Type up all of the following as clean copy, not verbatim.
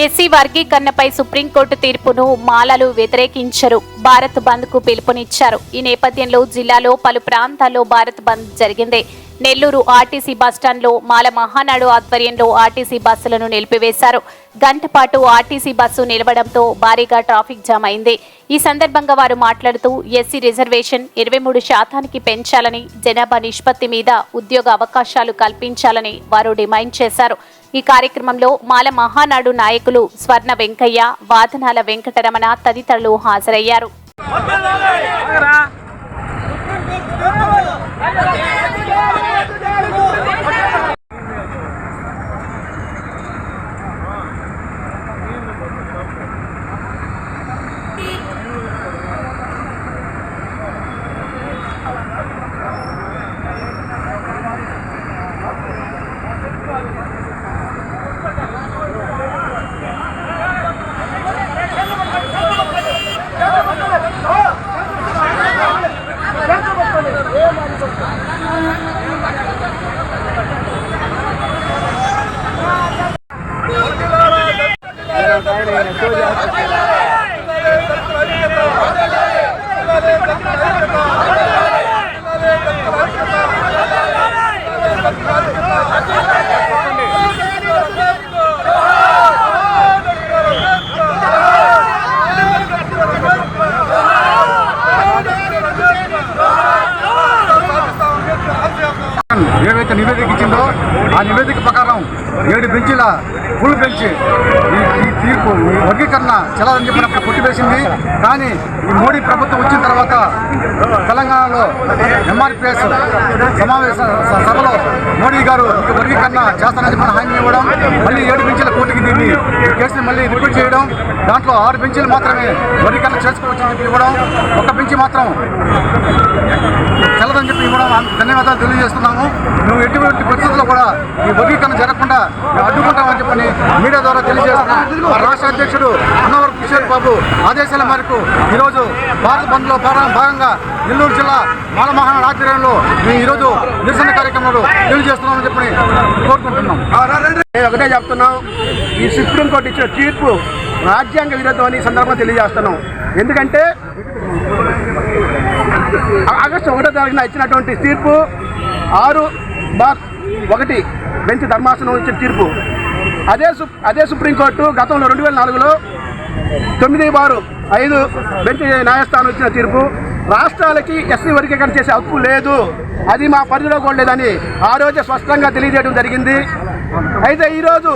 SC వర్గీకరణపై supreme court తీర్పును మాలలు వ్యతిరేకించారు. భారత్ బంద్ కు పిలుపునిచ్చారు. ఈ నేపథ్యంలో జిల్లాలో పలు ప్రాంతాల్లో భారత్ బంద్ జరిగింది. నెల్లూరు ఆర్టీసీ బస్టాండ్లో మాల మహానాడు ఆధ్వర్యంలో ఆర్టీసీ బస్సులను నిలిపివేశారు. గంట పాటు ఆర్టీసీ బస్సు నిలవడంతో భారీగా ట్రాఫిక్ జామ్ అయింది. ఈ సందర్భంగా వారు మాట్లాడుతూ ఎస్సీ రిజర్వేషన్ 23% పెంచాలని, జనాభా నిష్పత్తి మీద ఉద్యోగ అవకాశాలు కల్పించాలని వారు డిమాండ్ చేశారు. ఈ కార్యక్రమంలో మాల మహానాడు నాయకులు స్వర్ణ వెంకయ్య, వాదనాల వెంకటరమణ తదితరులు హాజరయ్యారు. ఏవైతే నివేదిక ఇచ్చిందో ఆ నివేదిక ప్రకారం 7 బెంచీల ఫుల్ బెంచ్ ఈ తీర్పు వర్గీకరణ చెల్లదని చెప్పినప్పుడు కొట్టివేసింది. కానీ ఈ మోడీ ప్రభుత్వం వచ్చిన తర్వాత తెలంగాణలో ఎంఆర్పిఎస్ సమావేశ సభలో మోడీ గారు వర్గీకరణ చేస్తానని చెప్పిన హామీ ఇవ్వడం, మళ్ళీ 7 బెంచీల కోర్టుకి దీన్ని కేసుని మళ్ళీ రిపీట్ చేయడం, దాంట్లో 6 బెంచీలు మాత్రమే వర్గీకరణ చేసుకోవచ్చని చెప్పి ఇవ్వడం, ఒక బెంచ్ మాత్రం చెల్లదని చెప్పి ఇవ్వడం ధన్యవాదాలు తెలియజేస్తున్నాము. మేము ఎటువంటి పరిస్థితుల్లో కూడా ఈ వర్గీకరణ జరగకుండా అడ్డుకుంటామని చెప్పని మీడియా ద్వారా తెలియజేస్తున్నాం. మా రాష్ట్ర అధ్యక్షుడు అన్నవరపు కిషోర్ బాబు ఆదేశాల మేరకు ఈరోజు భారత్ బంద్లో భాగంగా నెల్లూరు జిల్లా మాల మహానాడు ఆధ్వర్యంలో మేము ఈరోజు నిరసన కార్యక్రమాలు తెలియజేస్తున్నామని చెప్పని కోరుకుంటున్నాం. ఒకటే చెప్తున్నాం, ఈ సుప్రీంకోర్టు ఇచ్చిన తీర్పు రాజ్యాంగ విరుద్ధం అని సందర్భంగా తెలియజేస్తున్నాం. ఎందుకంటే ఆగస్టు 1వ తారీఖున ఇచ్చినటువంటి తీర్పు 6/1 బెంచ్ ధర్మాసనం ఇచ్చిన తీర్పు. అదే సుప్రీంకోర్టు గతంలో 2004లో 9/5 బెంచ్ న్యాయస్థానం ఇచ్చిన తీర్పు రాష్ట్రాలకి ఎస్సీ వర్గీకరణ చేసే హక్కు లేదు, అది మా పరిధిలో కూడా లేదని ఆ రోజే స్పష్టంగా తెలియజేయడం జరిగింది. అయితే ఈరోజు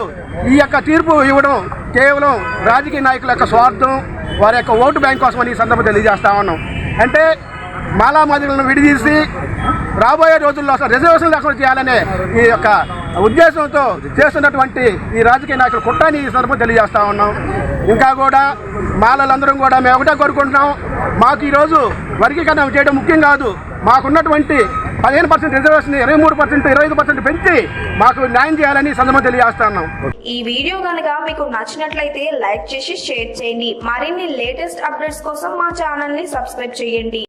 ఈ యొక్క తీర్పు ఇవ్వడం కేవలం రాజకీయ నాయకుల యొక్క స్వార్థం, వారి యొక్క ఓటు బ్యాంక్ కోసం అని ఈ సందర్భంగా తెలియజేస్తా ఉన్నాం. అంటే మాలామాదిలను విడిదీసి రాబోయే రోజుల్లో అసలు రిజర్వేషన్ లేకుండా చేయాలనే ఈ యొక్క ఉద్దేశంతో చేస్తున్నటువంటి ఈ రాజకీయ నాయకులు కుట్రని ఈ సందర్భంగా తెలియజేస్తా ఉన్నాం. ఇంకా కూడా మాలలందరం కూడా మేము ఒకటే కోరుకుంటున్నాం, మాకు ఈరోజు వర్గీకరణ చేయడం ముఖ్యం కాదు, మాకున్నటువంటి 15% రిజర్వేషన్ 23%, 25% పెంచి మాకు న్యాయం చేయాలని సందర్భంగా తెలియజేస్తా ఉన్నాం. ఈ వీడియో కనుక మీకు నచ్చినట్లయితే లైక్ చేసి షేర్ చేయండి. మరిన్ని లేటెస్ట్ అప్డేట్స్ కోసం మా ఛానల్ ని సబ్స్క్రైబ్ చేయండి.